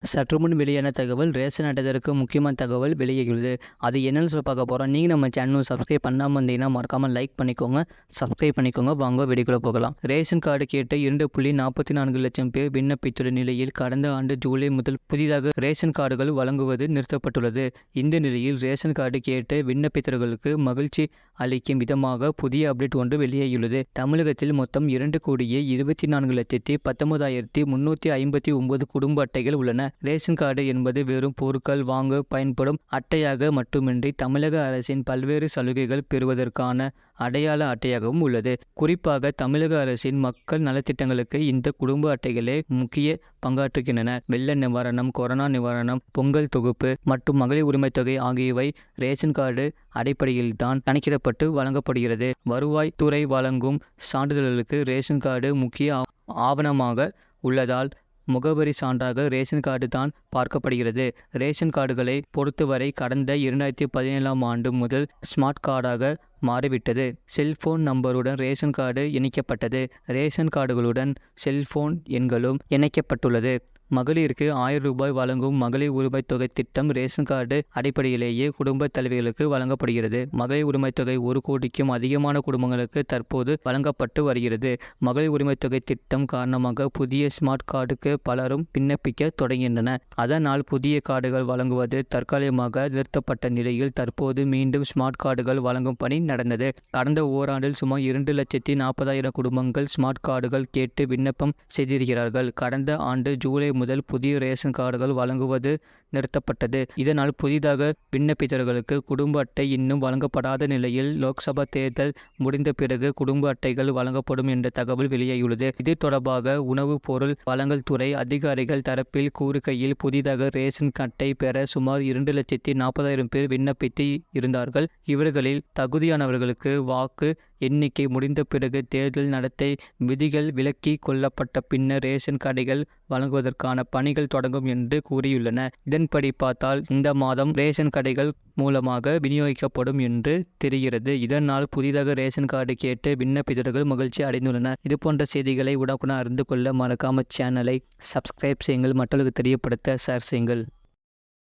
சற்றுமுன் வெளியான தகவல் ரேஷன் அட்டைதாரருக்கு முக்கியமான தகவல் வெளியாகியுள்ளது. அது என்னன்னு சொல்லி பார்க்க போகிறோம். நீங்கள் நம்ம சேனல் சப்ஸ்கிரைப் பண்ணாமல் இருந்தீங்கன்னா மறக்காமல் லைக் பண்ணிக்கோங்க, சப்ஸ்கிரைப் பண்ணிக்கோங்க. வாங்க வீடியோக்குள்ள போகலாம். ரேஷன் கார்டு கேட்டு 2.44 லட்சம் பேர் விண்ணப்பித்துள்ள நிலையில் கடந்த ஆண்டு ஜூலை முதல் புதிதாக ரேஷன் கார்டுகள் வழங்குவது நிறுத்தப்பட்டுள்ளது. இந்த நிலையில் ரேஷன் கார்டு கேட்டு விண்ணப்பித்தவர்களுக்கு மகிழ்ச்சி அளிக்கும் விதமாக புதிய அப்டேட் ஒன்று வெளியாகியுள்ளது. தமிழகத்தில் மொத்தம் 2,24,19,359 குடும்ப அட்டைகள் உள்ளன. ரேஷன் கார்டு என்பது வெறும் பொருட்கள் வாங்க பயன்படும் அட்டையாக மட்டுமின்றி தமிழக அரசின் பல்வேறு சலுகைகள் பெறுவதற்கான அடையாள அட்டையாகவும் உள்ளது. குறிப்பாக தமிழக அரசின் மக்கள் நலத்திட்டங்களுக்கு இந்த குடும்ப அட்டைகளே முக்கிய பங்காற்றுகின்றன. வெள்ள நிவாரணம், கொரோனா நிவாரணம், பொங்கல் தொகுப்பு மற்றும் மகளிர் உரிமை தொகை ஆகியவை ரேஷன் கார்டு அடிப்படையில்தான் கணக்கிடப்பட்டு வழங்கப்படுகிறது. வருவாய் துறை வழங்கும் சான்றிதழ்களுக்கு ரேஷன் கார்டு முக்கிய ஆவணமாக உள்ளதால் முகவரி சான்றாக ரேஷன் கார்டு தான் பார்க்கப்படுகிறது. ரேஷன் கார்டுகளை பொறுத்தவரை கடந்த 2017ஆம் ஆண்டு முதல் ஸ்மார்ட் கார்டாக மாறிவிட்டது. செல்போன் நம்பருடன் ரேஷன் கார்டு இணைக்கப்பட்டது. ரேஷன் கார்டுகளுடன் செல்போன் எண்களும் இணைக்கப்பட்டுள்ளது. மகளிருக்கு 1000 ரூபாய் வழங்கும் மகளிர் உரிமை தொகை திட்டம் ரேஷன் கார்டு அடிப்படையிலேயே குடும்ப தலைவிகளுக்கு வழங்கப்படுகிறது. மகளிர் உரிமை தொகை 1 கோடிக்கும் அதிகமான குடும்பங்களுக்கு தற்போது வழங்கப்பட்டு வருகிறது. மகளிர் உரிமை தொகை திட்டம் காரணமாக புதிய ஸ்மார்ட் கார்டுக்கு பலரும் விண்ணப்பிக்க தொடங்கின்றனர். அதனால் புதிய கார்டுகள் வழங்குவது தற்காலிகமாக நிறுத்தப்பட்ட நிலையில் தற்போது மீண்டும் ஸ்மார்ட் கார்டுகள் வழங்கும் பணி நடந்தது. கடந்த ஓராண்டில் சுமார் 2,40,000 குடும்பங்கள் ஸ்மார்ட் கார்டுகள் கேட்டு விண்ணப்பம் செய்திருக்கிறார்கள். கடந்த ஆண்டு ஜூலை முதல் புதிய ரேஷன் கார்டுகள் வழங்குவது நிறுத்தப்பட்டது. இதனால் புதிதாக விண்ணப்பித்தவர்களுக்கு குடும்ப அட்டை இன்னும் வழங்கப்படாத நிலையில் லோக்சபா தேர்தல் முடிந்த பிறகு குடும்ப அட்டைகள் வழங்கப்படும் என்ற தகவல் வெளியாகியுள்ளது. இது தொடர்பாக உணவுப் பொருள் வழங்கல் துறை அதிகாரிகள் தரப்பில் கூறுகையில் புதிதாக ரேஷன் அட்டை பெற சுமார் 2,40,000 பேர் விண்ணப்பித்து இருந்தார்கள். இவர்களில் தகுதியானவர்களுக்கு வாக்கு எண்ணிக்கை முடிந்த பிறகு தேர்தல் நடத்தை விதிகள் விலக்கி கொள்ளப்பட்ட பின்னர் ரேஷன் கடைகள் வழங்குவதற்கான பணிகள் தொடங்கும் என்று கூறியுள்ளனர். இதன்படி பார்த்தால் இந்த மாதம் ரேஷன் கடைகள் மூலமாக விநியோகிக்கப்படும் என்று தெரிகிறது. இதனால் புதிதாக ரேஷன் கார்டு கேட்டு விண்ணப்பித்தவர்கள் மகிழ்ச்சி அடைந்துள்ளனர். இதுபோன்ற செய்திகளை உடனுக்குடன் அறிந்து கொள்ள மறக்காம சேனலை சப்ஸ்கிரைப் செய்யுங்கள், மற்றவர்களுக்கு தெரியப்படுத்த ஷேர் செய்யுங்கள்.